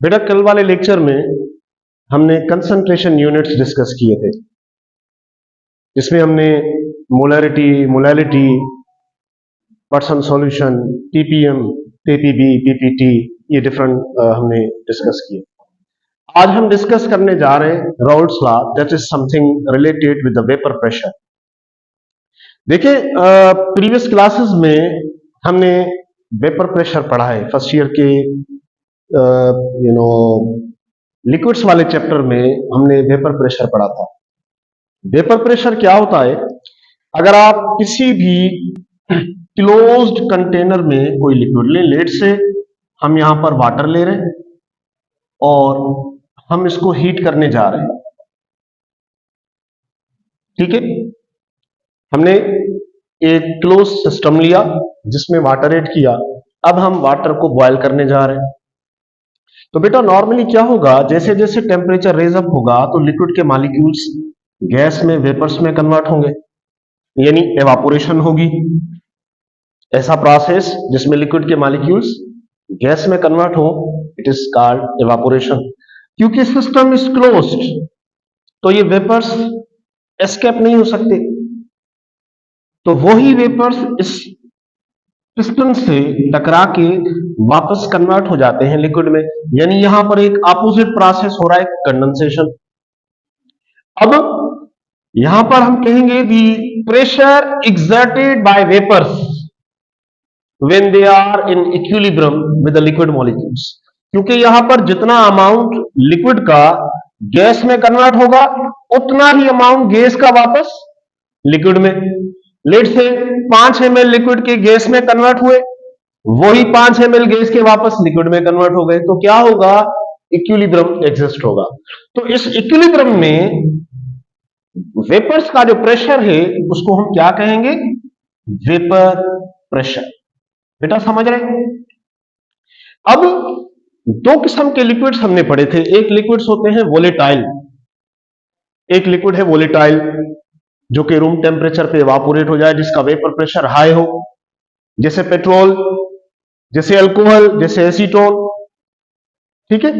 बेटा कल वाले लेक्चर में हमने कंसंट्रेशन यूनिट्स डिस्कस किए थे, इसमें हमने molarity, molality, percent solution, TPM, PPB, PPT, ये डिफरेंट हमने डिस्कस किए। आज हम डिस्कस करने जा रहे हैं Raoult's law, that is something related with the vapour pressure. देखिए प्रीवियस क्लासेस में हमने वेपर प्रेशर पढ़ा है। फर्स्ट ईयर के लिक्विड्स वाले चैप्टर में हमने वेपर प्रेशर पढ़ा था। वेपर प्रेशर क्या होता है? अगर आप किसी भी क्लोज्ड कंटेनर में कोई लिक्विड ले, लेट से हम यहां पर वाटर ले रहे हैं और हम इसको हीट करने जा रहे हैं, ठीक है। हमने एक क्लोज सिस्टम लिया जिसमें वाटर ऐड किया, अब हम वाटर को बॉयल करने जा रहे हैं। तो बेटा नॉर्मली क्या होगा, जैसे जैसे टेम्परेचर रेज अप होगा तो लिक्विड के मॉलिक्यूल्स गैस में, वेपर्स में कन्वर्ट होंगे, यानी एवापोरेशन होगी। ऐसा प्रोसेस जिसमें लिक्विड के मॉलिक्यूल्स गैस में कन्वर्ट हो, इट इज कॉल्ड एवापोरेशन। क्योंकि सिस्टम इज क्लोज्ड तो ये वेपर्स एस्केप नहीं हो सकते, तो वही वेपर्स इस पिस्टन से टकरा के वापस कन्वर्ट हो जाते हैं लिक्विड में, यानी यहां पर एक अपोजिट प्रोसेस हो रहा है, कंडेंसेशन। अब यहां पर हम कहेंगे the pressure exerted by vapours when they are in equilibrium with the liquid molecules, क्योंकि यहां पर जितना अमाउंट लिक्विड का गैस में कन्वर्ट होगा उतना ही अमाउंट गैस का वापस लिक्विड में। लेट से 5 ml लिक्विड के गैस में कन्वर्ट हुए, वही 5 ml गैस के वापस लिक्विड में कन्वर्ट हो गए, तो क्या होगा, इक्विलिब्रियम एग्जिस्ट होगा। तो इस इक्विलिब्रियम में वेपर्स का जो प्रेशर है उसको हम क्या कहेंगे, वेपर प्रेशर। बेटा समझ रहे? अब दो किस्म के लिक्विड्स हमने पढ़े थे। एक लिक्विड्स होते हैं वोलेटाइल, एक लिक्विड है वोलेटाइल जो कि रूम टेम्परेचर पे इवापोरेट हो जाए, जिसका वेपर प्रेशर हाई हो, जैसे पेट्रोल, जैसे अल्कोहल, जैसे एसीटोन, ठीक है।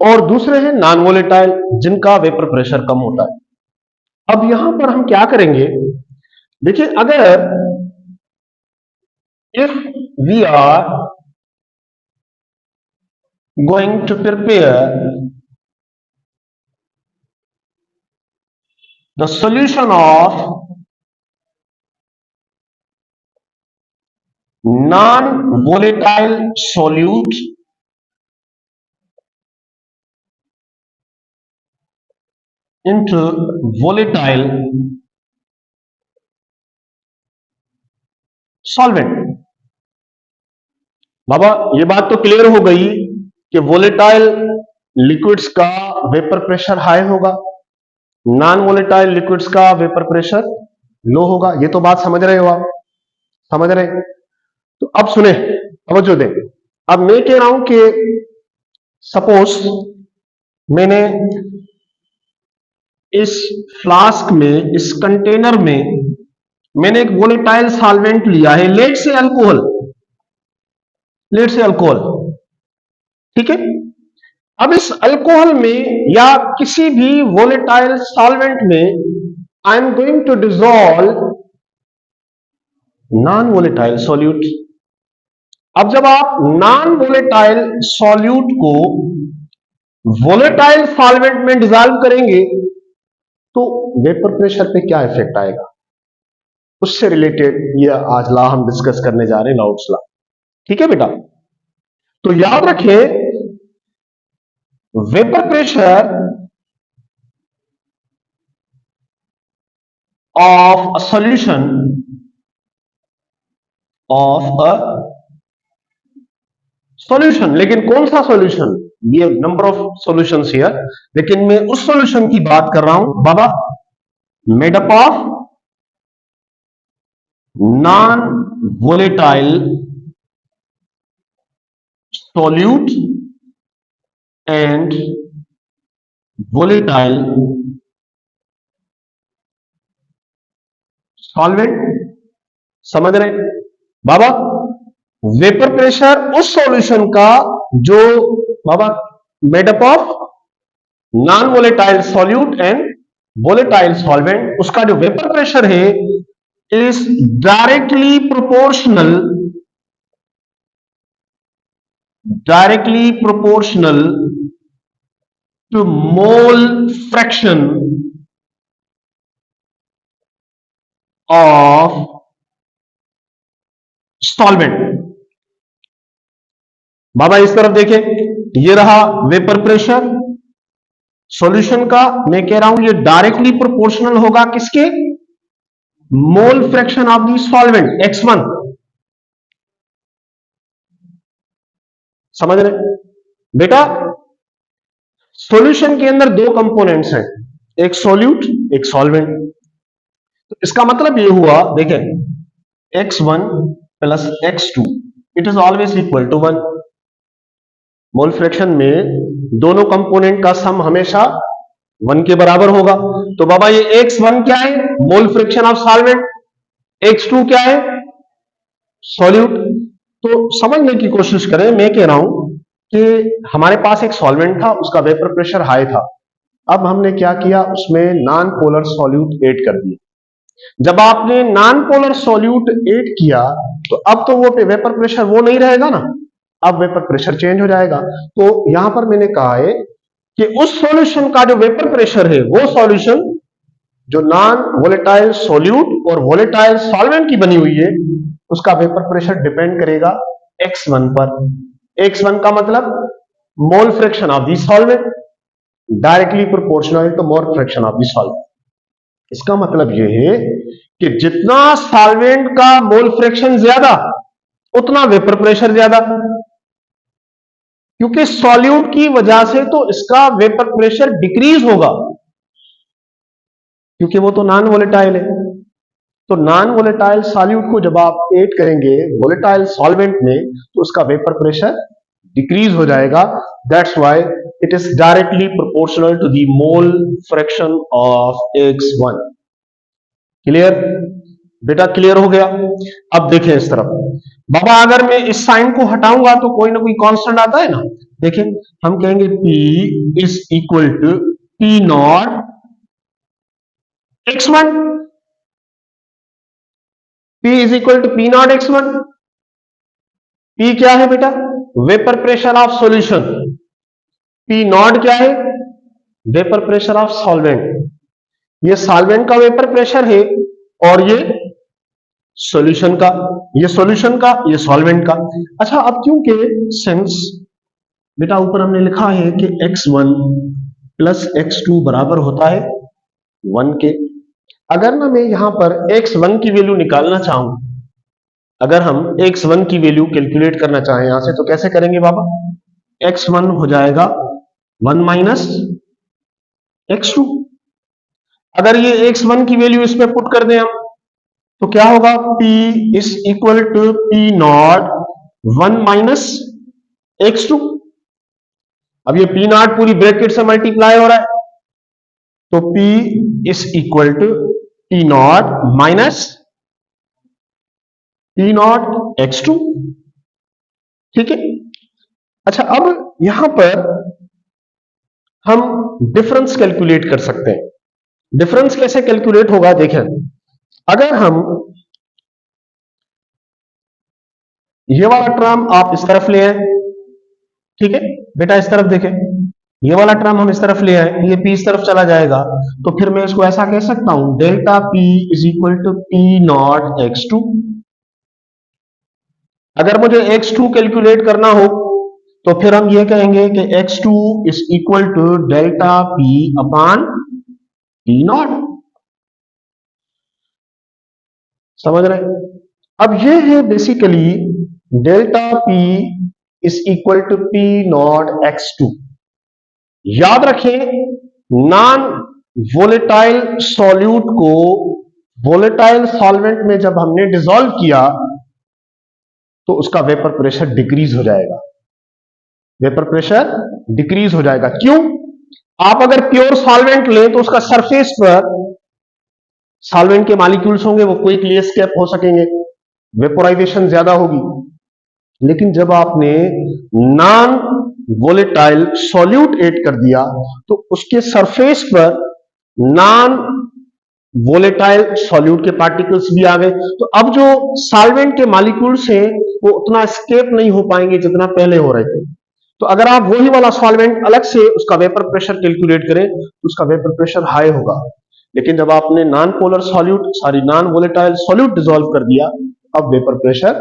और दूसरे हैं नॉन वोलेटाइल जिनका वेपर प्रेशर कम होता है। अब यहां पर हम क्या करेंगे, देखिए अगर if we are going to prepare the solution of non-volatile solute into volatile solvent। बाबा ये बात तो क्लियर हो गई कि वोलेटाइल लिक्विड्स का वेपर प्रेशर हाई होगा, नॉन वोलेटाइल लिक्विड्स का वेपर प्रेशर लो होगा। ये तो बात समझ रहे हो आप? समझ रहे? तो अब सुने, तवज्जो दें। अब मैं कह रहा हूं कि सपोज मैंने इस फ्लास्क में, इस कंटेनर में मैंने एक वोलेटाइल सॉल्वेंट लिया है, लेट से अल्कोहल, लेट से अल्कोहल, ठीक है। अब इस अल्कोहल में या किसी भी वोलेटाइल सॉल्वेंट में I am going to dissolve non volatile solute. अब जब आप नॉन वोलेटाइल सॉल्यूट को वोलेटाइल सॉल्वेंट में डिसॉल्व करेंगे तो वेपर प्रेशर पे क्या इफेक्ट आएगा, उससे रिलेटेड ये आज लॉ हम डिस्कस करने जा रहे हैं, राउल्ट्स लॉ, ठीक है बेटा। तो याद रखें, vapour pressure of a solution लेकिन कौन सा सॉल्यूशन, ये नंबर ऑफ सॉल्यूशंस हियर, लेकिन मैं उस सॉल्यूशन की बात कर रहा हूं बाबा, made up of non volatile solute and volatile solvent. समझ रहे बाबा? वेपर प्रेशर उस सॉल्यूशन का जो बाबा made up of non volatile solute and volatile solvent, उसका जो वेपर प्रेशर है is directly proportional to mole fraction of solvent. बाबा इस तरफ देखें, ये रहा वेपर प्रेशर सॉल्यूशन का, मैं कह रहा हूं ये डायरेक्टली प्रोपोर्शनल होगा किसके, मोल fraction of the solvent x1। समझ रहे बेटा, सॉल्यूशन के अंदर दो कंपोनेंट्स हैं, एक सॉल्यूट एक सॉल्वेंट। तो इसका मतलब ये हुआ, देखें x1 plus x2 it is always equal to 1। Mole fraction में दोनों कंपोनेंट का सम हमेशा 1 के बराबर होगा। तो बाबा ये x1 क्या है, मोल फ्रैक्शन ऑफ सॉल्वेंट, x2 क्या है, सॉल्यूट। तो समझने की कोशिश करें, मैं कह रहा हूं कि हमारे पास एक सॉल्वेंट था, उसका वेपर प्रेशर हाई था। अब हमने क्या किया, उसमें नॉन पोलर सॉल्यूट ऐड कर दिया। जब आपने नॉन पोलर सॉल्यूट ऐड किया तो अब तो वो वेपर प्रेशर वो नहीं रहेगा ना, अब वेपर प्रेशर चेंज हो जाएगा। तो यहां पर मैंने कहा है कि उस सॉल्यूशन का जो वेपर प्रेशर है, वो सॉल्यूशन जो नॉन वोलेटाइल सॉल्यूट और वोलेटाइल सॉल्वेंट की बनी हुई है, उसका वेपर प्रेशर डिपेंड करेगा x1 पर। x1 का मतलब mole fraction of the solvent, directly proportional to mole fraction of the solvent. इसका मतलब यह है कि जितना सॉल्वेंट का मोल फ्रैक्शन ज्यादा उतना वेपर प्रेशर ज्यादा, क्योंकि सॉल्यूट की वजह से तो इसका वेपर प्रेशर डिक्रीज होगा, क्योंकि वो तो नॉन वोलेटाइल है। तो नॉन वोलेटाइल सॉल्यूट को जब आप ऐड करेंगे वोलेटाइल सॉल्वेंट में तो उसका वेपर प्रेशर डिक्रीज हो जाएगा। That's why it is directly proportional to the mole fraction of x1। Clear बेटा, क्लियर हो गया। अब देखें इस तरफ, बाबा अगर मैं इस साइन को हटाऊंगा तो कोई ना कोई कांस्टेंट आता है ना। देखें, हम कहेंगे P is equal to P naught x1, P is equal to P naught x1। P क्या है बेटा, vapour pressure of solution, P naught क्या है, वेपर प्रेशर ऑफ सॉल्वेंट। ये सॉल्वेंट का वेपर प्रेशर है और ये सॉल्यूशन का, ये सॉल्यूशन का, ये सॉल्वेंट का। अच्छा, अब क्योंकि सिंस बेटा ऊपर हमने लिखा है कि x1 प्लस x2 बराबर होता है 1 के, अगर ना मैं यहां पर x1 की वैल्यू निकालना चाहूं, अगर हम x1 की वैल्यू कैलकुलेट करना चाहें यहां से, तो कैसे करेंगे बाबा, x1 हो जाएगा 1 माइनस x2। अगर ये x1 की वैल्यू इसमें पुट कर दें हम तो क्या होगा, P is equal to P naught 1 minus x2। अब ये P नॉट पूरी ब्रैकेट से मल्टीप्लाई हो रहा है, तो P is equal to P naught minus P naught x2। ठीक है। अच्छा, अब यहां पर हम डिफरेंस कैलकुलेट कर सकते हैं। डिफरेंस कैसे कैलकुलेट होगा, देखें, अगर हम ये वाला टर्म आप इस तरफ ले आए, ठीक है बेटा, इस तरफ देखें, ये वाला टर्म हम इस तरफ ले आए, ये P इस तरफ चला जाएगा, तो फिर मैं इसको ऐसा कह सकता हूं, delta P is equal to P naught x2। अगर मुझे x2 कैलकुलेट करना हो तो फिर हम ये कहेंगे कि x2 is equal to delta P upon P naught. समझ रहे, अब ये है basically delta P is equal to P naught x2। याद रखें, नॉन वोलेटाइल सॉल्यूट को वोलेटाइल सॉल्वेंट में जब हमने डिसॉल्व किया तो उसका वेपर प्रेशर डिक्रीज हो जाएगा, वेपर प्रेशर डिक्रीज हो जाएगा। क्यों, आप अगर प्योर सॉल्वेंट लें तो उसका सरफेस पर सॉल्वेंट के मॉलिक्यूल्स होंगे, वो क्विकली एस्केप हो सकेंगे, वेपोराइजेशन ज्यादा होगी। लेकिन जब आपने नॉन वोलेटाइल सॉल्यूट ऐड कर दिया तो उसके सरफेस पर नॉन वोलेटाइल सॉल्यूट के पार्टिकल्स भी आ गए। तो अब जो सॉल्वेंट के मॉलिक्यूल्स हैं वो उतना एस्केप नहीं हो पाएंगे जितना पहले हो रहे थे। तो अगर आप वही वाला सॉल्वेंट अलग से उसका वेपर प्रेशर कैलकुलेट करें तो उसका वेपर प्रेशर हाई होगा। लेकिन जब आपने non polar solute non volatile solute dissolve कर दिया अब वेपर प्रेशर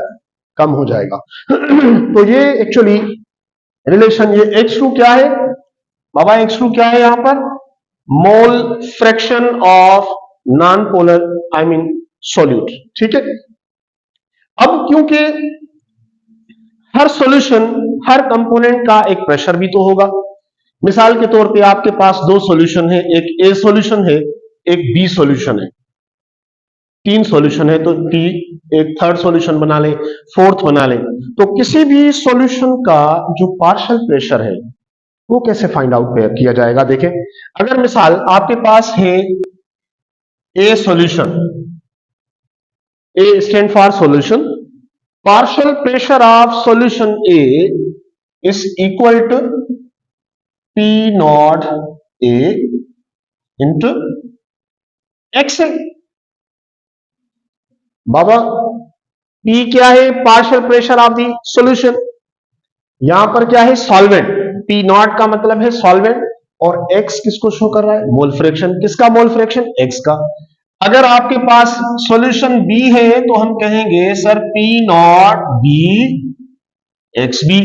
कम हो जाएगा। तो ये एक्चुअली रिलेशन, ये H2 क्या है बाबा? H2 क्या है यहां पर? मोल fraction of non polar solute. ठीक है। अब क्योंकि हर सॉल्यूशन, हर कंपोनेंट का एक प्रेशर भी तो होगा। मिसाल के तौर पे आपके पास दो सॉल्यूशन है, एक ए सॉल्यूशन है, एक बी सॉल्यूशन है, तीन सॉल्यूशन है तो टी एक थर्ड सॉल्यूशन बना ले, फोर्थ बना ले। तो किसी भी सॉल्यूशन का जो पार्शियल प्रेशर है वो कैसे फाइंड आउट किया जाएगा? देखें, अगर मिसाल आपके पास है ए solution, A stand for solution, partial pressure of solution A is equal to P naught A into XA। Baba P क्या है? Partial pressure of the solution. यहां पर क्या है? सॉल्वेंट। P नॉट का मतलब है सॉल्वेंट और X किसको शो कर रहा है? Mole fraction. किसका मोल फ्रैक्शन? X का। अगर आपके पास सॉल्यूशन B है तो हम कहेंगे sir P not B XB।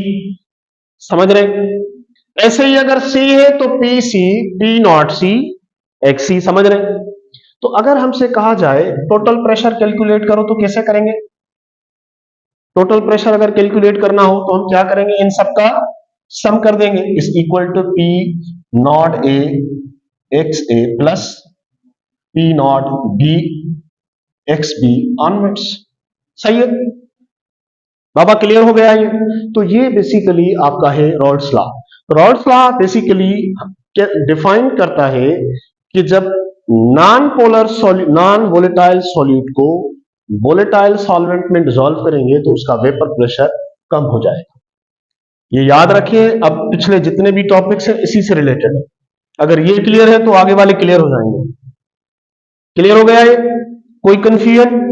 समझ रहे? ऐसे ही अगर C है तो PC P not C XC। समझ रहे? तो अगर हमसे कहा जाए टोटल प्रेशर कैलकुलेट करो तो कैसे करेंगे? टोटल प्रेशर अगर कैलकुलेट करना हो तो हम क्या करेंगे? इन सबका सम कर देंगे। Is equal to P not A XA plus P not B XB onwards. सही है बाबा? क्लियर हो गया ये? तो ये बेसिकली आपका है Rawls law. Rawls law basically define करता है कि जब नॉन वोलेटाइल सॉल्यूट को वोलेटाइल सॉल्वेंट में डिसॉल्व करेंगे तो उसका वेपर प्रेशर कम हो जाएगा। ये याद रखिए। अब पिछले जितने भी टॉपिक्स हैं इसी से रिलेटेड है। अगर ये क्लियर है तो आगे वाले क्लियर हो जाएंगे। क्लियर हो गया ये? कोई कंफ्यूजन?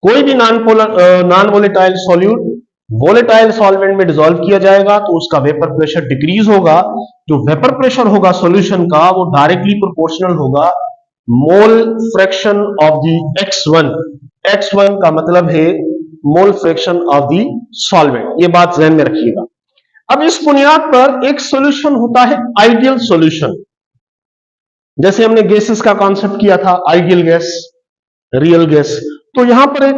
कोई भी non volatile solute volatile solvent में डिसॉल्व किया जाएगा तो उसका वेपर प्रेशर डिक्रीज होगा। जो वेपर प्रेशर होगा सॉल्यूशन का वो डायरेक्टली प्रोपोर्शनल होगा मोल fraction of the X1। X1 का मतलब है मोल फ्रैक्शन ऑफ द सॉल्वेंट। ये बात ध्यान में रखिएगा। अब इस बुनियाद पर एक सॉल्यूशन होता है आइडियल सॉल्यूशन। जैसे हमने गैसेस का कॉन्सेप्ट किया था, आइडियल गैस, रियल गैस। तो यहां पर एक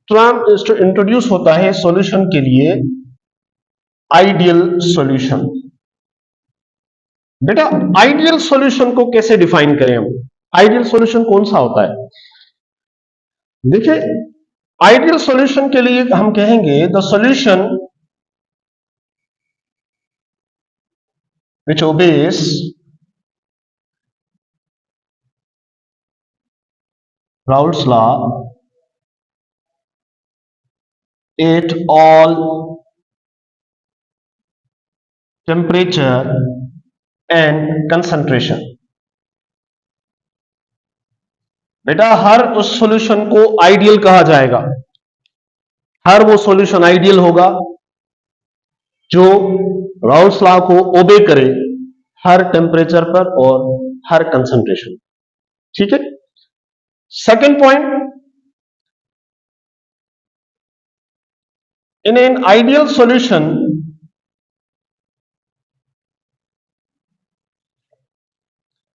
टर्म इंट्रोड्यूस होता है सॉल्यूशन के लिए, आइडियल सॉल्यूशन। बेटा आइडियल सॉल्यूशन को कैसे डिफाइन करें हम? आइडियल सॉल्यूशन कौन सा होता है? देखिए, आइडियल सॉल्यूशन के लिए हम कहेंगे the solution which obeys Raoult's law at all temperature and concentration। बेटा हर उस सॉल्यूशन को आइडियल कहा जाएगा। हर वो सॉल्यूशन आइडियल होगा जो राउल्स लॉ को ओबे करे हर टेम्परेचर पर और हर कंसंट्रेशन। ठीक है। Second point, in an ideal solution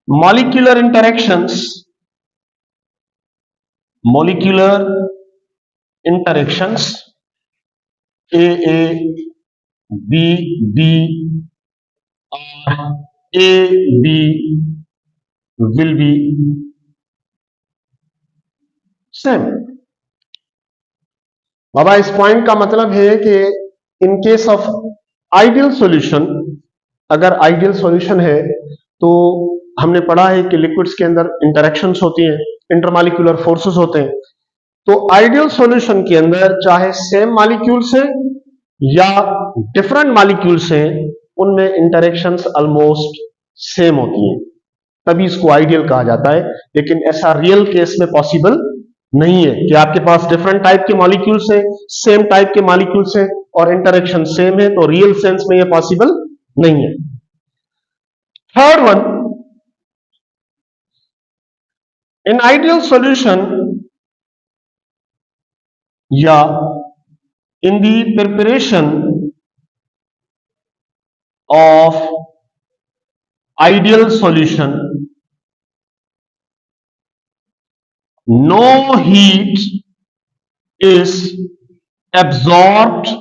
molecular interactions A B B or A B will be same। बाबा इस पॉइंट का मतलब है कि इन केस ऑफ आइडियल सॉल्यूशन, अगर आइडियल सॉल्यूशन है तो हमने पढ़ा है कि लिक्विड्स के अंदर इंटरेक्शंस होती हैं, इंटरमॉलिक्यूलर फोर्सेस होते हैं। तो आइडियल सॉल्यूशन के अंदर चाहे सेम मॉलिक्यूल्स हैं या डिफरेंट मॉलिक्यूल्स हैं, उनमें इंटरेक्शंस ऑलमोस्ट सेम होती हैं, तभी इसको आइडियल कहा जाता है। लेकिन ऐसा रियल केस में पॉसिबल नहीं है कि आपके पास डिफरेंट टाइप के मॉलिक्यूल्स हैं, सेम टाइप के मॉलिक्यूल्स हैं और इंटरेक्शन सेम है, तो रियल सेंस में यह पॉसिबल नहीं है। Third one, in ideal solution या in the preparation of ideal solution, no heat is absorbed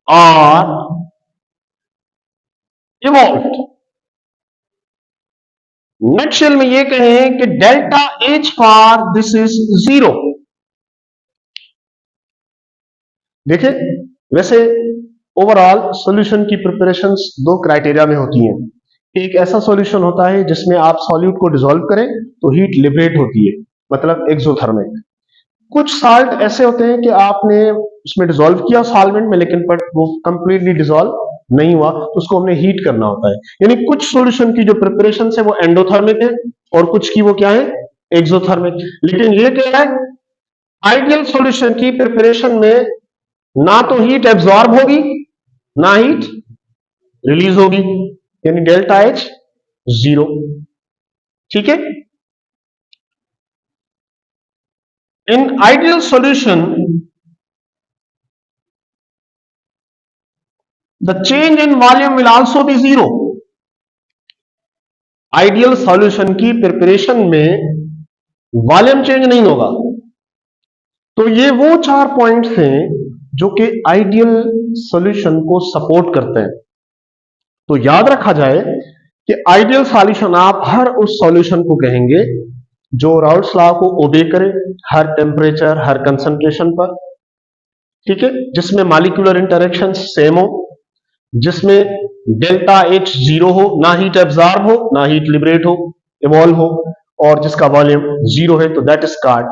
or evolved. Nutshell में ये कहें कि delta H for this is 0। देखिए, वैसे ओवरऑल सॉल्यूशन की प्रिपरेशंस दो क्राइटेरिया में होती हैं। एक ऐसा सॉल्यूशन होता है जिसमें आप सॉल्यूट को डिसॉल्व करें तो हीट लिबरेट होती है, मतलब एक्सोथर्मिक। कुछ साल्ट ऐसे होते हैं कि आपने उसमें डिसॉल्व किया सॉल्वेंट में, लेकिन बट वो कंप्लीटली डिसॉल्व नहीं हुआ, तो उसको हमने हीट करना होता है। यानी कुछ सॉल्यूशन की जो प्रिपरेशन है वो एंडोथर्मिक है और कुछ की वो क्या है, एक्सोथर्मिक। लेकिन ये क्या है, आइडियल सॉल्यूशन की प्रिपरेशन में ना तो हीट एब्जॉर्ब होगी ना हीट रिलीज होगी, यानी डेल्टा एच 0। ठीक है। In ideal solution the change in volume will also be 0। Ideal solution की प्रिपरेशन में वॉल्यूम चेंज नहीं होगा। तो ये वो 4 पॉइंट्स हैं जो कि आइडियल सॉल्यूशन को सपोर्ट करते हैं। तो याद रखा जाए कि आइडियल सॉल्यूशन आप हर उस सॉल्यूशन को कहेंगे जो राउल्ट्स लॉ को ओबे करे हर टेम्परेचर, हर कंसंट्रेशन पर। ठीक है, जिसमें मॉलिक्यूलर इंटरेक्शन सेम हो, जिसमें डेल्टा एच 0 हो, ना हीट एब्जॉर्ब हो ना हीट लिबरेट हो, इवॉल्व हो, और जिसका वॉल्यूम 0 है, तो that is called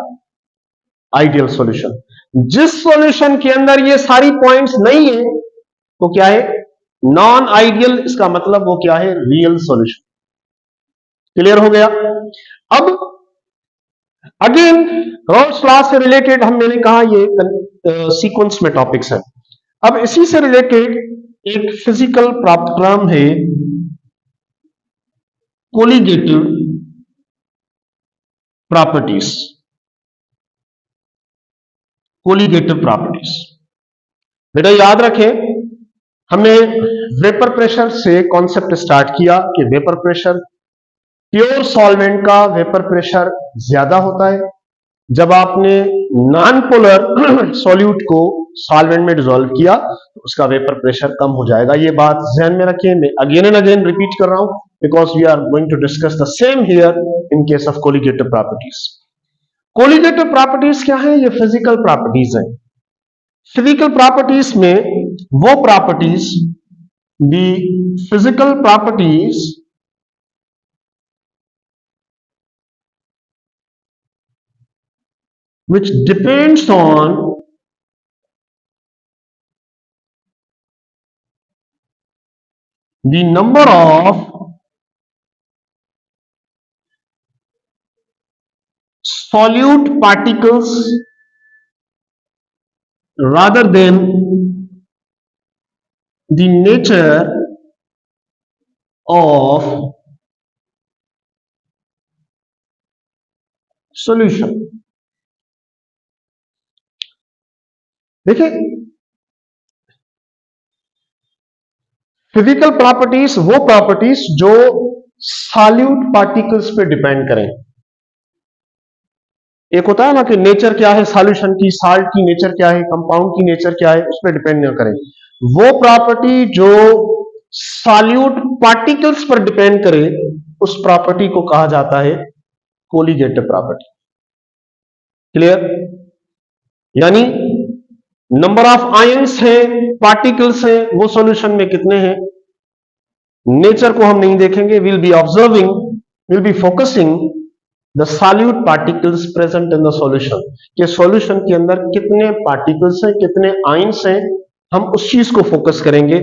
ideal solution. जिस सॉल्यूशन के अंदर ये सारी पॉइंट्स नहीं है तो क्या है, नॉन आइडियल। इसका मतलब वो क्या है, रियल सॉल्यूशन। क्लियर हो गया। अब अगेन राउल्ट्स लॉ से रिलेटेड मैंने कहा ये सीक्वेंस में टॉपिक्स है। अब इसी से रिलेटेड एक फिजिकल प्रॉब्लम है, कोलिगेटिव प्रॉपर्टीज। कोलिगेटिव प्रॉपर्टीज बेटा याद रखें, हमने वेपर प्रेशर से कॉन्सेप्ट स्टार्ट किया कि वेपर प्रेशर, प्योर सॉल्वेंट का वेपर प्रेशर ज्यादा होता है। जब आपने नॉन पोलर सॉल्यूट को सॉल्वेंट में डिसॉल्व किया तो उसका वेपर प्रेशर कम हो जाएगा। ये बात ध्यान में रखिए, मैं अगेन एंड अगेन रिपीट कर रहा हूं because we are going to discuss the same here in case of colligative properties. Colligative properties क्या है, ये फिजिकल प्रॉपर्टीज है। फिजिकल प्रॉपर्टीज में वो properties, the physical properties which depends on the number of solute particles rather than the nature of solution। देखिए, physical properties वो properties जो solute particles पे डिपेंड करें। एक होता है ना कि नेचर क्या है सॉल्यूशन की, साल्ट की नेचर क्या है, कंपाउंड की नेचर क्या है, उस पर डिपेंड न करें। वो प्रॉपर्टी जो सॉल्यूट पार्टिकल्स पर डिपेंड करे उस प्रॉपर्टी को कहा जाता है कोलिगेटिव प्रॉपर्टी। क्लियर? यानी नंबर ऑफ आयंस है, पार्टिकल्स है, वो सॉल्यूशन में कितने हैं, नेचर को हम नहीं देखेंगे। Will be observing, will be focusing the solute particles present in the solution, कि सॉल्यूशन के अंदर कितने पार्टिकल्स हैं, कितने आयंस हैं, हम उस चीज को फोकस करेंगे।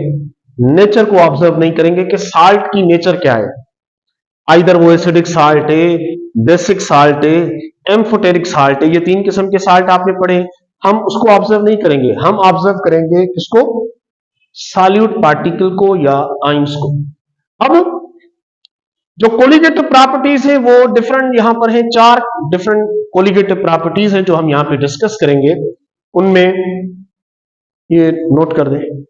नेचर को ऑब्जर्व नहीं करेंगे कि साल्ट की नेचर क्या है, आइदर वो एसिडिक साल्ट है, बेसिक साल्ट है, एम्फोटेरिक साल्ट है, ये तीन किस्म के साल्ट आपने पढ़े, हम उसको ऑब्जर्व नहीं करेंगे, हम ऑब्जर्व करेंगे किसको, सॉल्यूट पार्टिकल को या आइंस को। अब जो कोलिगेटिव प्रॉपर्टीज है वो डिफरेंट यहां पर है, 4 डिफरेंट कोलिगेटिव प्रॉपर्टीज है जो हम यहां पे डिस्कस करेंगे, उनमें ये नोट कर दें।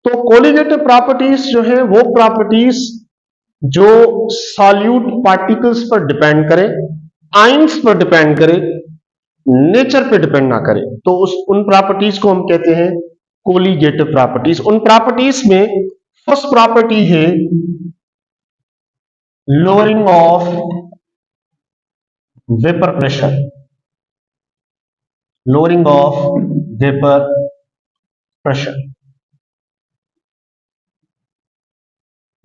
तो कोलिगेटिव प्रॉपर्टीज जो है वो प्रॉपर्टीज जो सॉल्यूट पार्टिकल्स पर डिपेंड करे, आइंस पर डिपेंड करे, नेचर पे डिपेंड ना करे, तो उन प्रॉपर्टीज को हम कहते हैं कोलिगेटिव प्रॉपर्टीज। उन प्रॉपर्टीज में फर्स्ट प्रॉपर्टी है lowering of vapor pressure, lowering of vapor pressure।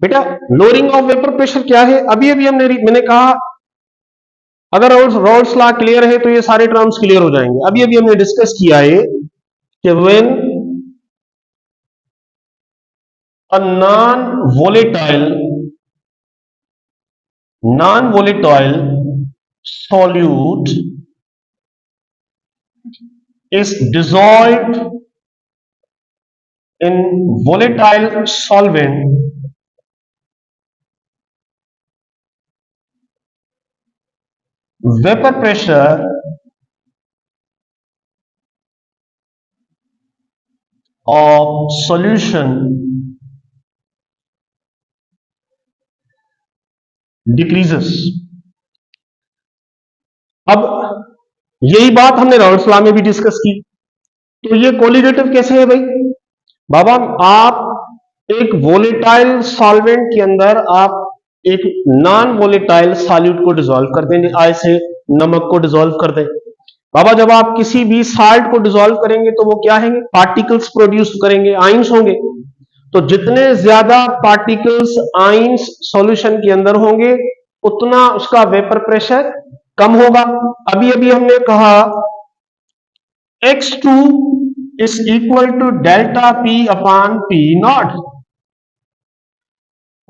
बेटा लोअरिंग ऑफ वेपर प्रेशर क्या है, अभी अभी मैंने कहा अगर रॉल्स लॉ क्लियर है तो ये सारे टर्म्स क्लियर हो जाएंगे। अभी अभी हमने डिस्कस किया है कि when a non volatile solute is dissolved in volatile solvent, vapor pressure of solution decreases. अब यही बात हमने राउल्स लॉ में भी डिस्कस की। तो ये कोलिगेटिव कैसे है भाई, बाबा आप एक वोलेटाइल सॉल्वेंट के अंदर आप एक नॉन वोलेटाइल सॉल्यूट को डिसॉल्व कर देंगे, ऐसे नमक को डिसॉल्व कर दें। बाबा जब आप किसी भी साल्ट को डिसॉल्व करेंगे तो वो क्या है, पार्टिकल्स प्रोड्यूस करेंगे, आइंस होंगे। तो जितने ज्यादा पार्टिकल्स आइंस सॉल्यूशन के अंदर होंगे उतना उसका वेपर प्रेशर कम होगा। अभी अभी हमने कहा x2 is equal to delta P upon P naught.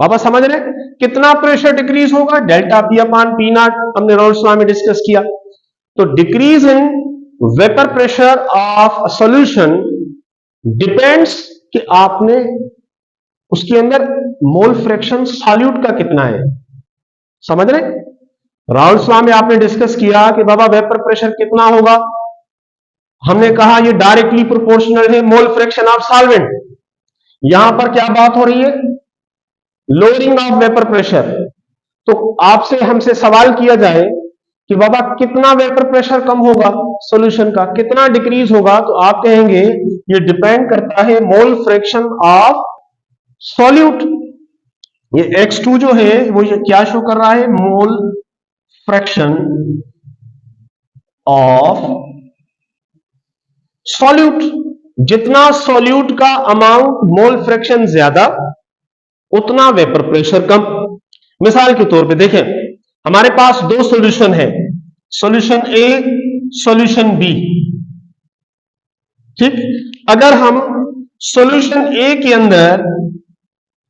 बाबा समझ रहे कितना प्रेशर डिक्रीज होगा, delta P upon P naught, हमने रॉल्स लॉ में डिस्कस किया। तो decrease in vapour pressure of solution depends कि आपने उसके अंदर मोल फ्रैक्शन सॉल्यूट का कितना है, समझ रहे। राउल्स लॉ में आपने डिस्कस किया कि बाबा वेपर प्रेशर कितना होगा, हमने कहा ये डायरेक्टली प्रोपोर्शनल है मोल फ्रैक्शन ऑफ सॉल्वेंट। यहां पर क्या बात हो रही है, लोअरिंग ऑफ वेपर प्रेशर। तो आपसे हमसे सवाल किया जाए कि बाबा कितना वेपर प्रेशर कम होगा सॉल्यूशन का, कितना डिक्रीज होगा, तो आप कहेंगे ये डिपेंड करता है मोल फ्रैक्शन ऑफ सॉल्यूट। ये x2 जो है वो ये क्या शो कर रहा है, मोल फ्रैक्शन ऑफ सॉल्यूट। जितना सॉल्यूट का अमाउंट मोल फ्रैक्शन ज्यादा उतना वेपर प्रेशर कम। मिसाल के तौर पे देखें, हमारे पास दो सॉल्यूशन है, सॉल्यूशन ए, सॉल्यूशन बी, ठीक। अगर हम सॉल्यूशन ए के अंदर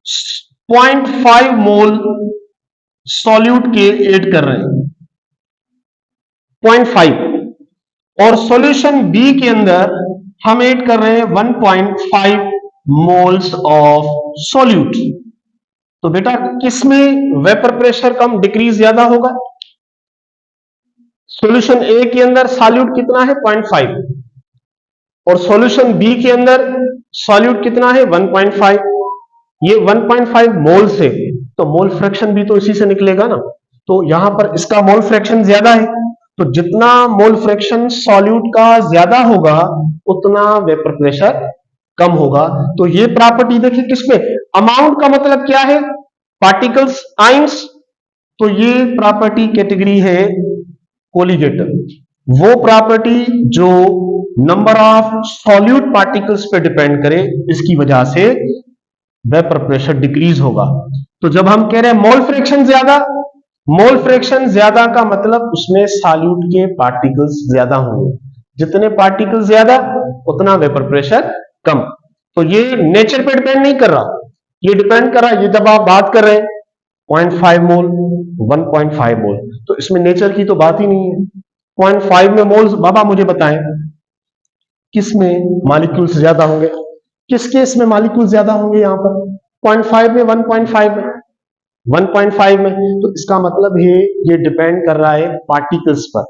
0.5 मोल सॉल्यूट के ऐड कर रहे हैं, 0.5, और सॉल्यूशन बी के अंदर हम ऐड कर रहे हैं 1.5 मोल्स ऑफ सॉल्यूट। तो बेटा किसमें वेपर प्रेशर कम डिक्रीज ज्यादा होगा, सॉल्यूशन ए के अंदर सॉल्यूट कितना है 0.5 और सॉल्यूशन बी के अंदर सॉल्यूट कितना है 1.5। ये 1.5 मोल से, तो मोल फ्रैक्शन भी तो इसी से निकलेगा ना, तो यहां पर इसका मोल फ्रैक्शन ज्यादा है, तो जितना मोल फ्रैक्शन सॉल्यूट का ज्यादा होगा उतना वेपर प्रेशर कम होगा। तो ये प्रॉपर्टी देखिए किसमें, अमाउंट का मतलब क्या है, पार्टिकल्स आइंस, तो ये प्रॉपर्टी कैटेगरी है कोलिगेटिव। वो प्रॉपर्टी जो नंबर ऑफ सॉल्यूट पार्टिकल्स पे डिपेंड करे, इसकी वजह से वेपर प्रेशर डिक्रीज होगा। तो जब हम कह रहे हैं मोल फ्रैक्शन ज्यादा, मोल फ्रैक्शन ज्यादा का मतलब उसमें सॉल्यूट के पार्टिकल्स ज्यादा होंगे, जितने पार्टिकल्स ज्यादा उतना वेपर प्रेशर कम। तो ये नेचर पे डिपेंड नहीं कर रहा, ये डिपेंड कर रहा है, ये जब आप बात कर रहे हैं 0.5 मोल 1.5 मोल, तो इसमें नेचर की तो बात ही नहीं है। 0.5 में मोल्स, बाबा मुझे बताएं किस में मॉलिक्यूल्स ज्यादा होंगे, किस केस में मॉलिक्यूल ज्यादा होंगे यहां पर 0.5 में 1.5 में 1.5 में। तो इसका मतलब है ये डिपेंड कर रहा है पार्टिकल्स पर,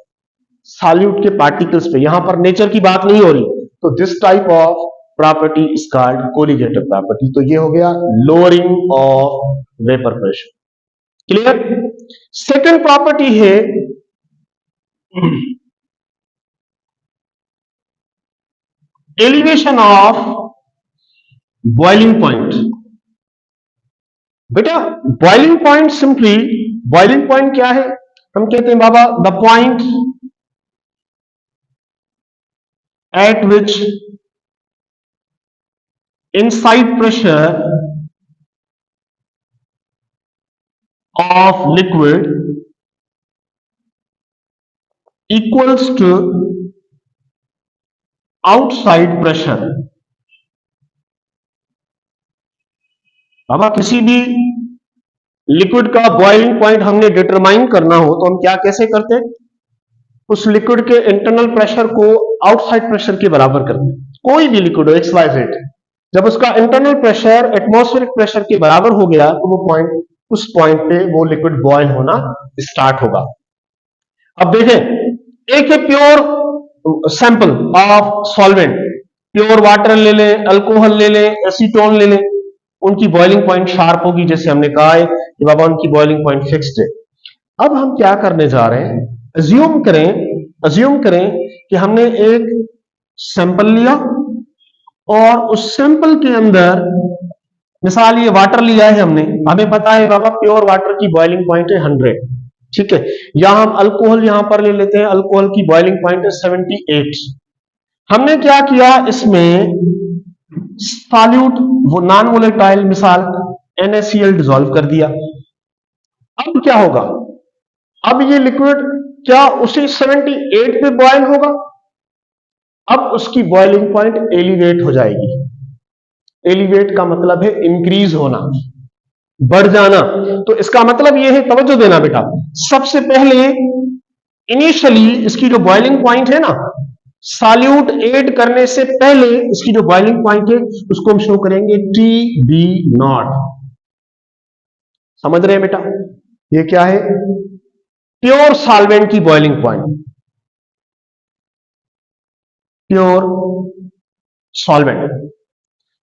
सॉल्यूट के पार्टिकल्स पे, यहां पर नेचर की बात नहीं हो रही। तो this type of property is called colligative property. तो ये हो गया lowering of vapour pressure. Clear. Second property है एलिवेशन ऑफ बॉइलिंग पॉइंट। बेटा boiling point, simply boiling point क्या है, हम कहते हैं बाबा the point at which inside pressure of liquid equals to outside pressure. बाबा किसी भी लिक्विड का बॉइलिंग पॉइंट हमने डिटरमाइन करना हो तो हम क्या कैसे करते हैं, उस लिक्विड के इंटरनल प्रेशर को आउटसाइड प्रेशर के बराबर करते हैं। कोई भी लिक्विड हो XYZ, जब उसका इंटरनल प्रेशर एटमॉस्फेरिक प्रेशर के बराबर हो गया तो वो पॉइंट, उस पॉइंट पे वो लिक्विड बॉयल होना स्टार्ट होगा। अब देखें, एक है pure sample of solvent, pure water ले लें, अल्कोहल ले लें, एसीटोन ले लें, उनकी बॉइलिंग पॉइंट शार्प होगी, जैसे हमने कहा है कि बाबा उनकी बॉइलिंग पॉइंट फिक्स्ड है। अब हम क्या करने जा रहे हैं, अज्यूम करें कि हमने एक सैंपल लिया और उस सैंपल के अंदर, मिसाल ये वाटर लिया है हमने, हमें पता है बाबा प्योर वाटर की बॉइलिंग पॉइंट है 100, ठीक है। या हम अल्कोहल यहां पर ले लेते हैं, अल्कोहल की बॉइलिंग पॉइंट है 78। हमने क्या किया, इसमें सॉल्यूट, वो नॉन वोलेटाइल, मिसाल NaCl डिसॉल्व कर दिया। अब क्या होगा, अब ये लिक्विड क्या उसी 78 पे बॉयल होगा, अब उसकी बॉइलिंग पॉइंट एलिवेट हो जाएगी। एलिवेट का मतलब है इंक्रीज होना, बढ़ जाना। तो इसका मतलब यह है, तवज्जो देना बेटा, सबसे पहले इनिशियली इसकी जो बॉइलिंग पॉइंट है ना, सॉल्यूट ऐड करने से पहले इसकी जो बॉइलिंग पॉइंट है उसको हम शो करेंगे TB0। समझ रहे हैं बेटा, ये क्या है, प्योर सॉल्वेंट की बॉइलिंग पॉइंट, प्योर सॉल्वेंट।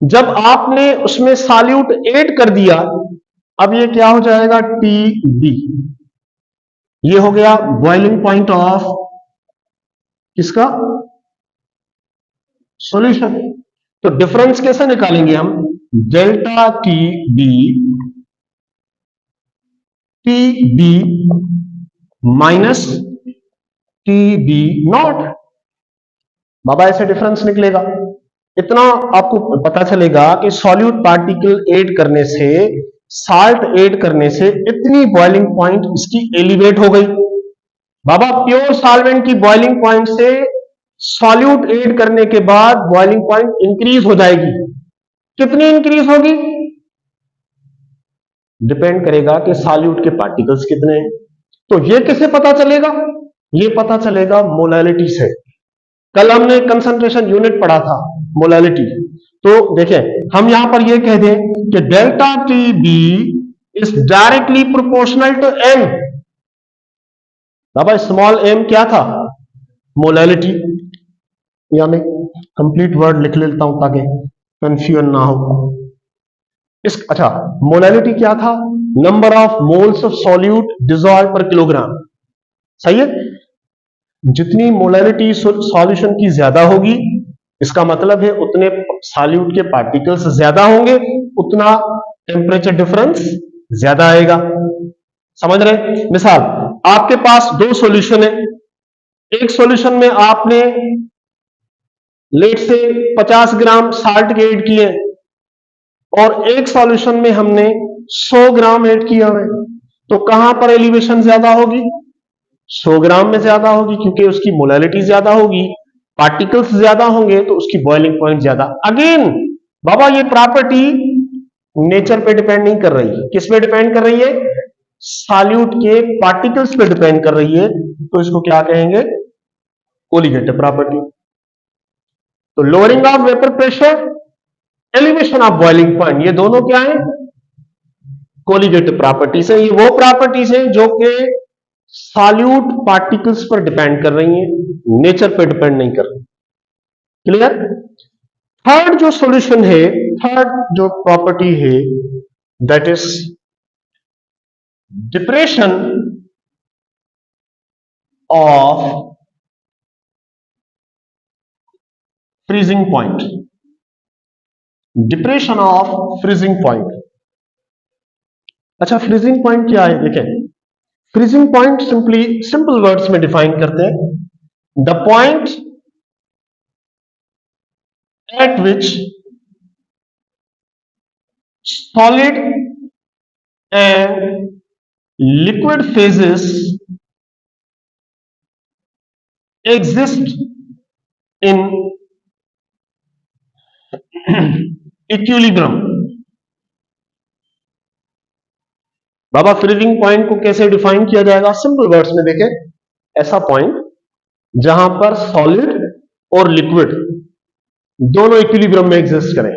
जब आपने उसमें सॉल्यूट ऐड कर दिया, अब ये क्या हो जाएगा, TB। ये हो गया बॉइलिंग पॉइंट ऑफ किसका, सॉल्यूशन। तो डिफरेंस कैसे निकालेंगे हम, डेल्टा TB माइनस TB0। बाबा ऐसे डिफरेंस निकलेगा। इतना आपको पता चलेगा कि सॉल्यूट पार्टिकल ऐड करने से, साल्ट ऐड करने से इतनी बॉइलिंग पॉइंट इसकी एलिवेट हो गई। बाबा प्योर सॉल्वेंट की बॉइलिंग पॉइंट से सॉल्यूट ऐड करने के बाद बॉइलिंग पॉइंट इंक्रीज हो जाएगी। कितनी इंक्रीज होगी, डिपेंड करेगा कि सॉल्यूट के पार्टिकल्स कितने हैं। तो ये कैसे पता चलेगा, ये पता चलेगा मोलैलिटी से। कल हमने कंसंट्रेशन यूनिट पढ़ा था, मोलैलिटी। तो देखें, हम यहां पर ये कह दें कि delta TB is directly proportional to m। बाबा स्मॉल m क्या था, मोलैलिटी। या मैं कंप्लीट वर्ड लिख लेता हूं ताकि कंफ्यूजन ना हो। अच्छा, मोलैलिटी क्या था, number of moles of solute dissolve पर किलोग्राम। सही है, जितनी मोलैलिटी सॉल्यूशन की ज्यादा होगी, इसका मतलब है उतने सॉल्यूट के पार्टिकल्स ज्यादा होंगे, उतना टेम्परेचर डिफरेंस ज्यादा आएगा। समझ रहे, मिसाल आपके पास दो सॉल्यूशन है, एक सॉल्यूशन में आपने लेट से 50 ग्राम साल्ट के ऐड किए और एक सॉल्यूशन में हमने 100 ग्राम ऐड किया है, तो कहां पर एलिवेशन ज्यादा होगी, 100 ग्राम में ज्यादा होगी, क्योंकि उसकी मोलैलिटी ज्यादा होगी, पार्टिकल्स ज्यादा होंगे तो उसकी बॉइलिंग पॉइंट ज्यादा। अगेन बाबा ये प्रॉपर्टी नेचर पे डिपेंड नहीं कर रही, किस पे डिपेंड कर रही है? सॉल्यूट के पार्टिकल्स पे डिपेंड कर रही है, तो इसको क्या कहेंगे? Colligative property. तो lowering of vapour pressure, elevation of boiling point, ये दोनों क्या है? कोलिगेटिव प्रॉपर्टीज है। ये वो प्रॉपर्टीज है जो कि सॉल्यूट पार्टिकल्स पर डिपेंड कर रही हैं, नेचर पर डिपेंड नहीं कर रही। क्लियर? थर्ड जो सॉल्यूशन है, थर्ड जो प्रॉपर्टी है, that is depression of freezing point. Depression of freezing point. अच्छा, फ्रीजिंग पॉइंट क्या है? देखें, freezing point simply simple words में डिफाइन करते हैं, the point at which solid and liquid phases exist in equilibrium। Baba freezing point को कैसे define किया जाएगा? सिंपल वर्ड्स में देखें, ऐसा पॉइंट जहां पर सॉलिड और लिक्विड दोनों इक्विलिब्रियम में एग्जिस्ट करें।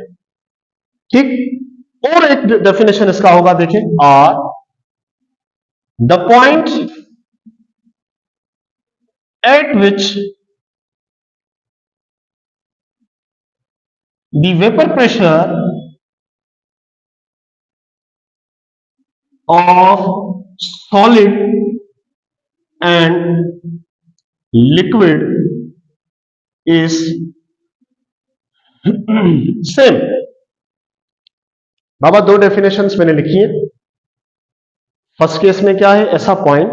ठीक, और एक डेफिनेशन इसका होगा, देखें, are the point at which the vapor pressure of solid and liquid is same। बाबा दो डेफिनेशंस मैंने लिखी है। फर्स्ट केस में क्या है? ऐसा पॉइंट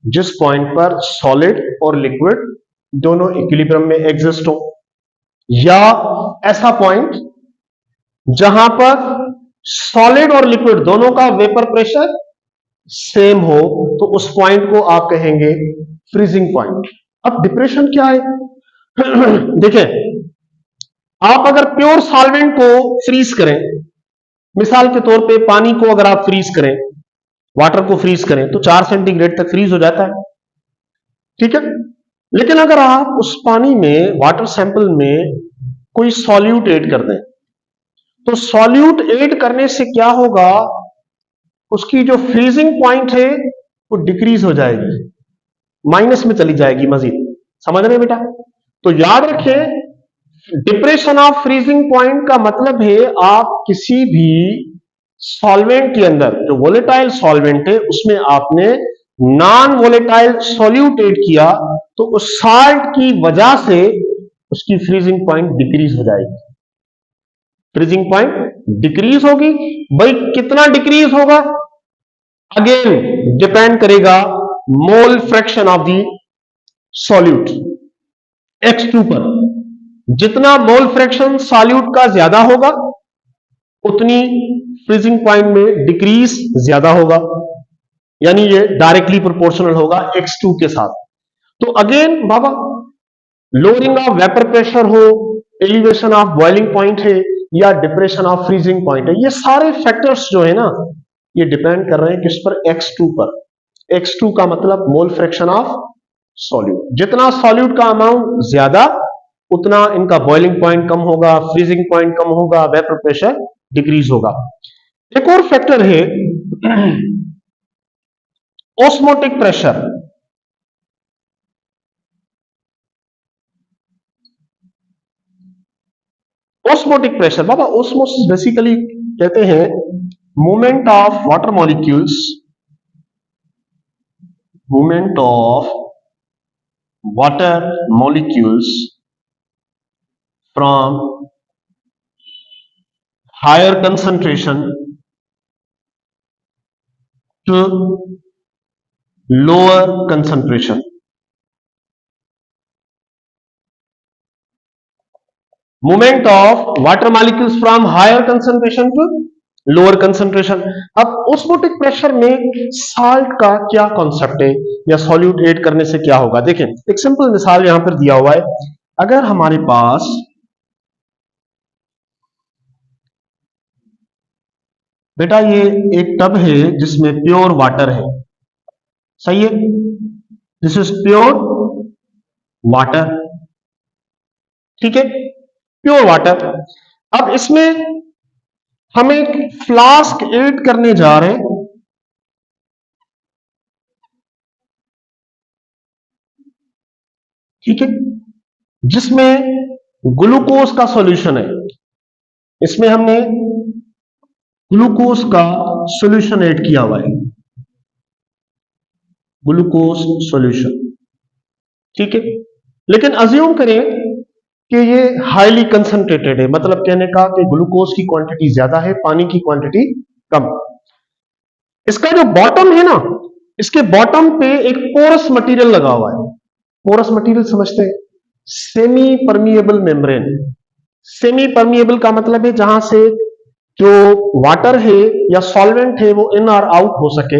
जिस पॉइंट पर सॉलिड और लिक्विड दोनों इक्विलिब्रियम में एग्जिस्ट हो, या ऐसा पॉइंट जहां पर सॉलिड और लिक्विड दोनों का वेपर प्रेशर सेम हो, तो उस पॉइंट को आप कहेंगे फ्रीजिंग पॉइंट। अब डिप्रेशन क्या है? देखें, आप अगर प्योर सॉल्वेंट को फ्रीज करें, मिसाल के तौर पे पानी को अगर आप फ्रीज करें, वाटर को फ्रीज करें, तो 4 सेंटीग्रेड तक फ्रीज हो जाता है, ठीक है। लेकिन अगर आप उस पानी में, वाटर सैंपल में कोई सॉल्यूट ऐड कर दें, तो सॉल्यूट ऐड करने से क्या होगा? उसकी जो फ्रीजिंग पॉइंट है वो डिक्रीज हो जाएगी, माइनस में चली जाएगी मजीद। समझ रहे हैं बेटा? तो याद रखें, डिप्रेशन ऑफ फ्रीजिंग पॉइंट का मतलब है आप किसी भी सॉल्वेंट के अंदर, जो वोलेटाइल सॉल्वेंट है, उसमें आपने नॉन वोलेटाइल सॉल्यूट ऐड किया, तो उस साल्ट की वजह से उसकी फ्रीजिंग पॉइंट डिक्रीज हो जाएगी। फ्रीजिंग पॉइंट डिक्रीज होगी। भाई कितना डिक्रीज होगा? अगेन डिपेंड करेगा मोल fraction of the solute X2 पर। जितना मोल फ्रैक्शन सॉल्यूट का ज्यादा होगा, उतनी फ्रीजिंग पॉइंट में डिक्रीज ज्यादा होगा, यानी ये डायरेक्टली प्रोपोर्शनल होगा X2 के साथ। तो again Baba, lowering of vapour pressure हो, एलिवेशन ऑफ बॉइलिंग पॉइंट है, या डिप्रेशन ऑफ फ्रीजिंग पॉइंट है, ये सारे फैक्टर्स जो है ना, ये डिपेंड कर रहे हैं किस पर? X2 पर। X2 का मतलब मोल फ्रैक्शन ऑफ सॉल्यूट। जितना सॉल्यूट का अमाउंट ज्यादा, उतना इनका बॉइलिंग पॉइंट कम होगा, फ्रीजिंग पॉइंट कम होगा, वेपर प्रेशर डिक्रीज होगा। एक और फैक्टर है ऑस्मोटिक प्रेशर। ऑस्मोटिक प्रेशर बाबा, ऑस्मोसिस बेसिकली कहते हैं movement of water molecules, movement of water molecules from higher concentration to lower concentration। movement of water molecules from higher concentration to lower concentration. अब osmotic pressure में salt का क्या concept है, या solute add करने से क्या होगा? देखें, एक सिंपल मिसाल यहां पर दिया हुआ है। अगर हमारे पास बेटा ये एक टब है जिसमें प्योर वाटर है, सही है, दिस इज प्योर वाटर, ठीक है, प्योर वाटर। अब इसमें हम एक फ्लास्क ऐड करने जा रहे हैं, ठीक है, जिसमें ग्लूकोज का सॉल्यूशन है। इसमें हमने ग्लूकोज का सॉल्यूशन ऐड किया हुआ है, ग्लूकोज सॉल्यूशन, ठीक है। लेकिन अज्यूम करें कि ये हाईली कंसंट्रेटेड है, मतलब कहने का कि ग्लूकोज की क्वांटिटी ज्यादा है, पानी की क्वांटिटी कम। इसका जो बॉटम है ना, इसके बॉटम पे एक पोरस मटेरियल लगा हुआ है। पोरस मटेरियल समझते हैं, semi permeable membrane. Semi permeable का मतलब है जहां से जो वाटर है या सॉल्वेंट है वो इन और आउट हो सके।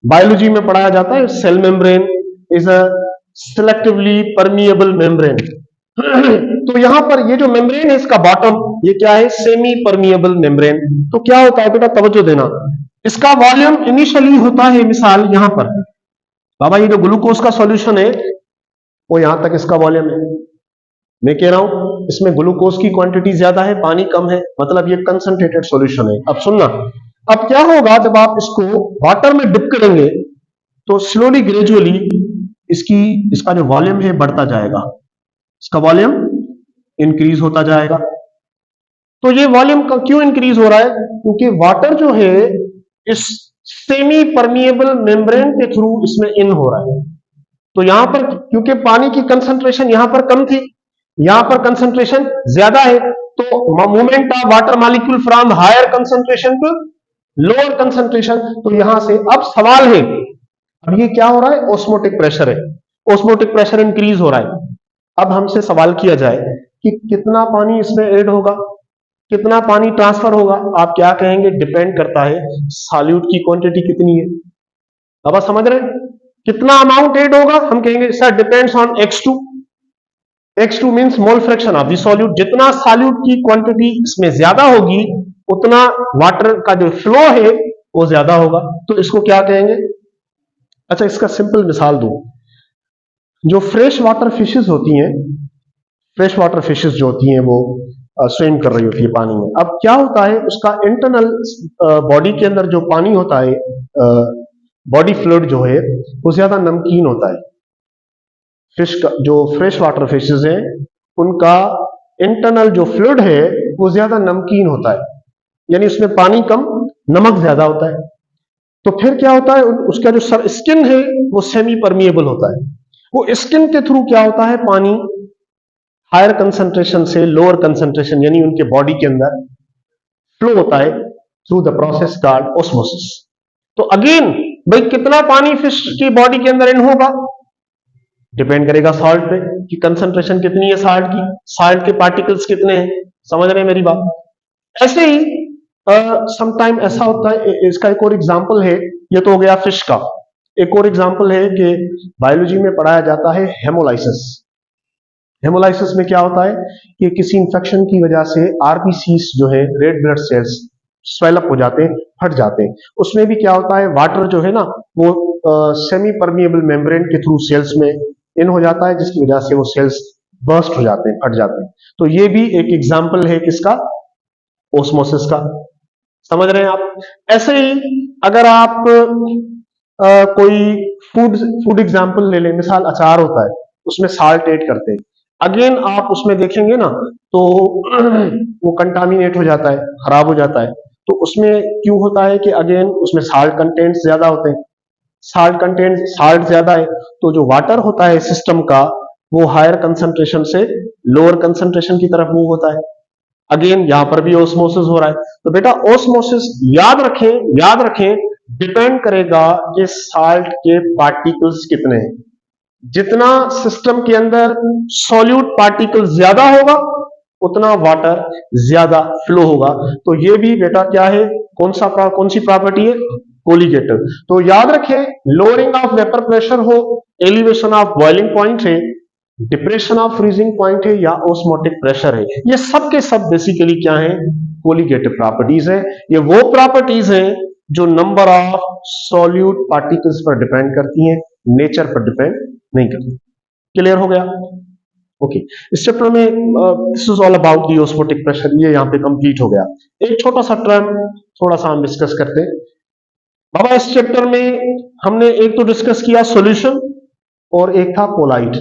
बायोलॉजी में पढ़ाया जाता है cell membrane is a selectively permeable membrane. तो यहां पर ये जो मेम्ब्रेन है इसका बॉटम, ये क्या है, सेमी परमिएबल मेम्ब्रेन। तो क्या होता है बेटा, तवज्जो देना, इसका वॉल्यूम इनिशियली होता है, मिसाल यहां पर बाबा ये जो ग्लूकोज का सॉल्यूशन है वो यहां तक इसका वॉल्यूम है। मैं कह रहा हूं इसमें ग्लूकोज की क्वांटिटी ज्यादा है, पानी कम है, मतलब ये कंसंट्रेटेड सॉल्यूशन है। अब सुनना, अब क्या होगा जब आप इसको वाटर में डिप करेंगे तो स्लोली ग्रेजुअली इसका जो वॉल्यूम है बढ़ता जाएगा, इसका वॉल्यूम इंक्रीज होता जाएगा। तो ये वॉल्यूम क्यों इंक्रीज हो रहा है, क्योंकि वाटर जो है इस सेमी परमिएबल मेम्ब्रेन के थ्रू इसमें इन हो रहा है। तो यहां पर क्योंकि पानी की कंसंट्रेशन यहां पर कम थी, यहां पर कंसंट्रेशन ज्यादा है, तो movement of water molecule from higher concentration to lower concentration. तो यहां से अब सवाल है, अब ये क्या हो रहा है, ऑस्मोटिक प्रेशर है, ऑस्मोटिक प्रेशर इंक्रीज हो रहा है। अब हमसे सवाल किया जाए कि कितना पानी इसमें ऐड होगा, कितना पानी ट्रांसफर होगा, आप क्या कहेंगे, डिपेंड करता है सॉल्यूट की क्वांटिटी कितनी है। अब आप समझ रहे हैं कितना अमाउंट ऐड होगा, हम कहेंगे sir depends on x2। x2 means mole fraction of the solute. जितना सॉल्यूट की क्वांटिटी इसमें ज्यादा होगी उतना वाटर का जो फ्लो है वो ज्यादा होगा। तो इसको क्या कहेंगे, अच्छा इसका सिंपल मिसाल दूं, जो फ्रेश वाटर फिशेस होती हैं, फ्रेश वाटर फिशेस जो होती हैं वो स्विम कर रही होती है पानी में। अब क्या होता है, उसका इंटरनल बॉडी के अंदर जो पानी होता है, बॉडी फ्लूइड जो है वो ज्यादा नमकीन होता है। फिश का जो फ्रेश वाटर फिशेस हैं उनका इंटरनल जो फ्लूइड है वो ज्यादा नमकीन होता है, यानी उसमें पानी कम नमक ज्यादा होता है। तो फिर क्या होता है, उसका जो स्किन है वो सेमी परमिएबल होता है। वो स्किन के थ्रू क्या होता है, पानी हायर कंसंट्रेशन से लोअर कंसंट्रेशन यानी उनके बॉडी के अंदर फ्लो होता है through the process called osmosis. तो अगेन भाई कितना पानी फिश की बॉडी के अंदर इन होगा, डिपेंड करेगा सॉल्ट पे कि कंसंट्रेशन कितनी है साल्ट की, साल्ट के पार्टिकल्स कितने हैं। समझ रहे हैं मेरी बात। ऐसे ही समटाइम ऐसा होता है, इसका एक और एग्जांपल है, ये तो हो गया फिश का। एक और एग्जांपल है कि बायोलॉजी में पढ़ाया जाता है हेमोलाइसिस। हेमोलाइसिस में क्या होता है कि किसी इंफेक्शन की वजह से आरबीसीज जो है, रेड ब्लड सेल्स स्वेलअप हो जाते हैं, फट जाते हैं। उसमें भी क्या होता है, वाटर जो है ना वो सेमी परमिएबल मेम्ब्रेन के थ्रू सेल्स में इन हो जाता है, जिसकी वजह से वो सेल्स बर्स्ट हो जाते हैं, फट जाते हैं। तो ये भी एक एग्जाम्पल है किसका, ओस्मोसिस का। समझ रहे हैं आप। ऐसे ही अगर आप कोई फूड एग्जाम्पल ले लें, मिसाल अचार होता है, उसमें साल्ट ऐड करते हैं, अगेन आप उसमें देखेंगे ना तो वो कंटामिनेट हो जाता है, खराब हो जाता है। तो उसमें क्यों होता है कि अगेन उसमें साल्ट कंटेंट ज्यादा होते हैं, साल्ट ज्यादा है, तो जो वाटर होता है सिस्टम का वो हायर कंसंट्रेशन से लोअर कंसंट्रेशन की तरफ मूव होता है। अगेन यहां पर भी ओस्मोसिस हो रहा है। तो बेटा ओस्मोसिस याद रखें डिपेंड करेगा कि साल्ट के पार्टिकल्स कितने हैं। जितना सिस्टम के अंदर सॉल्यूट पार्टिकल ज्यादा होगा उतना वाटर ज्यादा फ्लो होगा। तो ये भी बेटा क्या है, कौन सी प्रॉपर्टी है, कोलिगेटिव। तो याद रखें लोअरिंग ऑफ वेपर प्रेशर हो, एलिवेशन ऑफ बॉइलिंग पॉइंट है, डिप्रेशन ऑफ फ्रीजिंग पॉइंट है या ऑस्मोटिक प्रेशर है, ये सब के सब बेसिकली क्या है, कोलिगेटिव प्रॉपर्टीज है। ये वो प्रॉपर्टीज हैं जो नंबर ऑफ सॉल्यूट पार्टिकल्स पर डिपेंड करती हैं, नेचर पर डिपेंड नहीं करती। क्लियर हो गया? ओके, इस चैप्टर में this is all about the osmotic pressure, ये यहां पे कंप्लीट हो गया। एक छोटा सा टर्म थोड़ा सा हम डिस्कस करते हैं। बाबा इस चैप्टर में हमने एक तो डिस्कस किया सॉल्यूशन और एक था कोलाइड,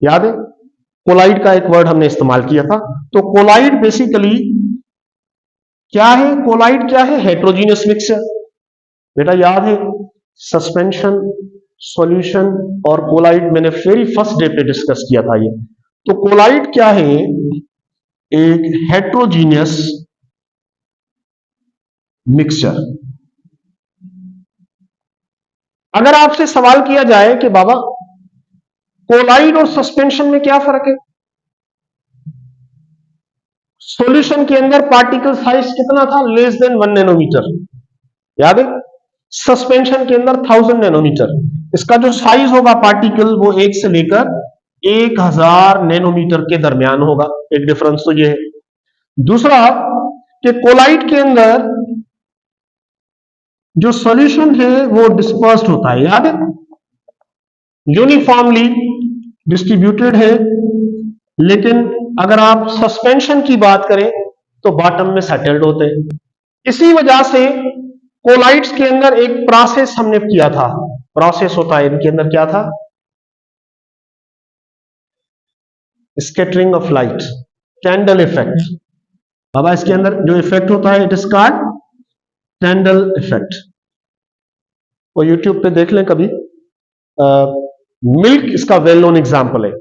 याद है? कोलाइड का एक वर्ड हमने इस्तेमाल किया था। तो कोलाइड बेसिकली क्या है? कोलाइड क्या है? Heterogeneous mixture. बेटा याद है, सस्पेंशन, सॉल्यूशन और कोलाइड मैंने वेरी फर्स्ट डे पे डिस्कस किया था ये। तो कोलाइड क्या है? एक हेट्रोजीनियस मिक्सचर। अगर आपसे सवाल किया जाए कि बाबा कोलाइड और सस्पेंशन में क्या फर्क है? सॉल्यूशन के अंदर पार्टिकल साइज कितना था? लेस देन 1 नैनोमीटर, याद है? सस्पेंशन के अंदर 1000 नैनोमीटर। इसका जो साइज होगा पार्टिकल वो 1 से लेकर 1000 नैनोमीटर के दरमियान होगा। एक डिफरेंस तो ये है। दूसरा कि कोलाइड के अंदर जो सॉल्यूशन है वो डिस्पर्स्ड होता है, याद है? यूनिफॉर्मली डिस्ट्रीब्यूटेड है। लेकिन अगर आप सस्पेंशन की बात करें तो बॉटम में सेटल्ड होते हैं। इसी वजह से कोलाइड्स के अंदर एक प्रोसेस हमने किया था, प्रोसेस होता है इनके अंदर, क्या था? Scattering of light, candle effect. बाबा इसके अंदर जो इफेक्ट होता है it is called candle effect. वो यूट्यूब पे देख लें कभी। मिल्क इसका वेल नोन एग्जाम्पल है।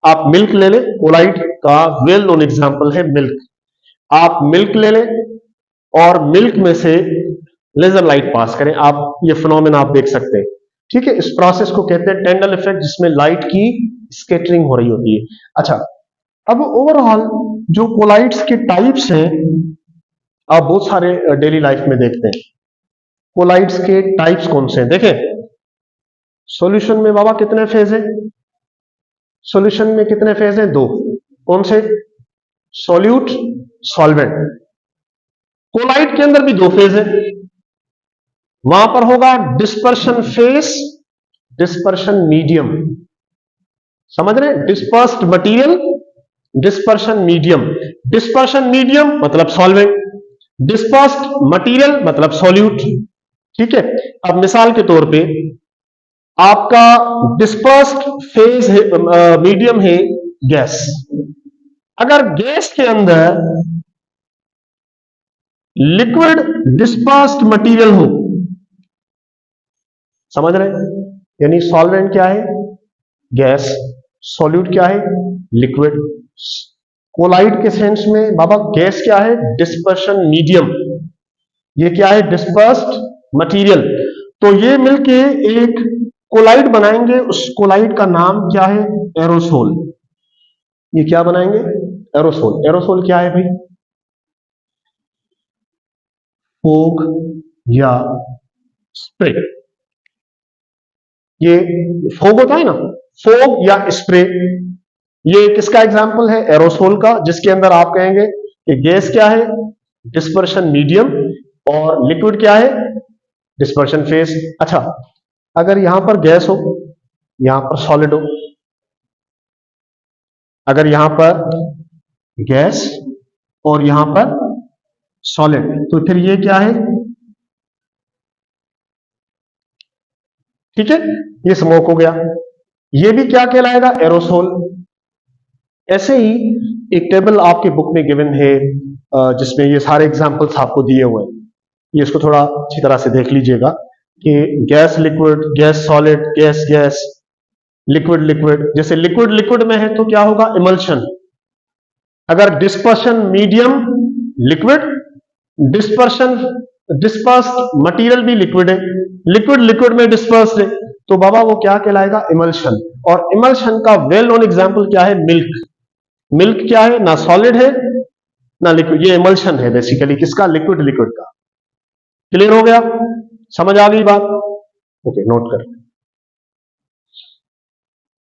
आप मिल्क ले लें, कोलाइड का वेल नोन एग्जाम्पल है मिल्क। आप मिल्क ले लें और मिल्क में से लेजर लाइट पास करें, आप ये फिनोमेना आप देख सकते हैं। ठीक है, इस प्रोसेस को कहते हैं कैंडल इफेक्ट, जिसमें लाइट की स्कैटरिंग हो रही होती है। अच्छा, अब ओवरऑल जो कोलाइड्स के टाइप्स हैं आप बहुत सारे डेली लाइफ में देखते हैं। कोलाइड्स के टाइप्स कौन से हैं? देखें, सॉल्यूशन में बाबा कितने फेज है? सॉल्यूशन में कितने फेज हैं? 2। कौन से? Solute, solvent. कोलाइड के अंदर भी 2 फेज है। वहां पर होगा डिस्पर्शन फेज, डिस्पर्शन मीडियम। समझ रहे हैं? Dispersed material, dispersion medium. Dispersion medium मतलब सॉल्वेंट, डिस्पर्स्ड मटेरियल मतलब सॉल्यूट। ठीक है, अब मिसाल के तौर पे आपका डिस्पर्स्ड फेज है, मीडियम है गैस। अगर गैस के अंदर लिक्विड डिस्पर्स्ड मटेरियल हो, समझ रहे हैं? यानी सॉल्वेंट क्या है? गैस। सॉल्यूट क्या है? लिक्विड। कोलाइड के सेंस में बाबा गैस क्या है? Dispersion medium. ये क्या है? Dispersed material. तो ये मिलके एक कोलाइड बनाएंगे। उस कोलाइड का नाम क्या है? एरोसोल। ये क्या बनाएंगे? एरोसोल। एरोसोल क्या है भाई? फोग या स्प्रे। ये फोग होता है ना, फोग या स्प्रे, ये किसका एग्जाम्पल है? एरोसोल का, जिसके अंदर आप कहेंगे कि गैस क्या है? डिस्पर्शन मीडियम, और लिक्विड क्या है? Dispersion phase. अच्छा, अगर यहां पर गैस हो, यहां पर सॉलिड हो, अगर यहां पर गैस और यहां पर सॉलिड, तो फिर ये क्या है? ठीक है, ये स्मोक हो गया। ये भी क्या कहलाएगा? एरोसोल। ऐसे ही एक टेबल आपके बुक में गिवन है जिसमें ये सारे एग्जांपल्स आपको दिए हुए हैं। ये इसको थोड़ा अच्छी तरह से देख लीजिएगा कि gas liquid, gas solid, gas gas, liquid liquid. जैसे लिक्विड लिक्विड में है तो क्या होगा? इमल्शन। अगर dispersion medium liquid, dispersion dispersed material भी लिक्विड है, लिक्विड लिक्विड में डिस्पर्स्ड है, तो बाबा वो क्या कहलाएगा? इमल्शन। और इमल्शन का वेल नोन एग्जांपल क्या है? मिल्क। मिल्क क्या है? ना सॉलिड है ना लिक्विड, ये इमल्शन है बेसिकली। किसका? लिक्विड लिक्विड का। क्लियर हो गया? समझ आ गई बात? ओके, नोट कर।